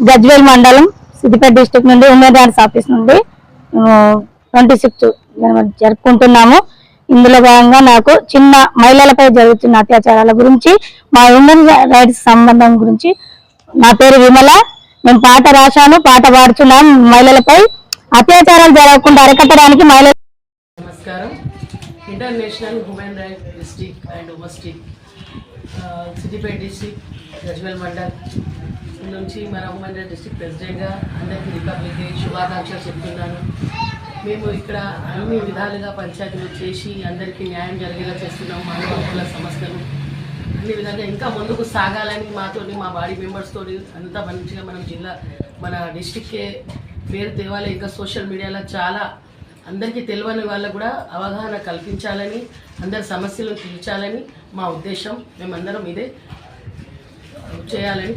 గజ్వేల్ మండలం సిద్దిపేట డిస్ట్రిక్ట్ నుండి women rights office నుండి 26 జరుపుకుంటున్నాము. ఇందులో భాగంగా నాకు చిన్న మహిళలపై జరుగుతున్న అత్యాచారాల గురించి, మా ఉమెన్ రైట్స్ సంబంధం గురించి, నా పేరు విమల, నేను పాట రాశాను, పాట పాడుతున్నాం. మహిళలపై అత్యాచారాలు జరగకుండా అరికట్టడానికి మహిళలు. నమస్కారం. International women rights district and domestic Siddipet district Gajwel mandal నుంచి మన ఉమెన్ రైట్స్ డిస్ట్రిక్ట్ ప్రెసిడెంట్గా అందరికీ రిపబ్లిక్ డే శుభాకాంక్షలు చెప్తున్నాను. మేము ఇక్కడ అన్ని విధాలుగా పంచాయతీలు చేసి అందరికీ న్యాయం జరిగేలా చేస్తున్నాం. మానవ హక్కుల సమస్యలు అన్ని విధంగా ఇంకా ముందుకు సాగాలని మాతోటి, మా బాడీ మెంబర్స్ తోటి అంతా మంచిగా మనం మన డిస్ట్రిక్ట్కే పేరు తేవాలి. ఇంకా సోషల్ మీడియాలో చాలా అందరికీ తెలియని వాళ్ళకు కూడా అవగాహన కల్పించాలని, అందరి సమస్యలను తీర్చాలని మా ఉద్దేశం. మేమందరం ఇదే చేయాలని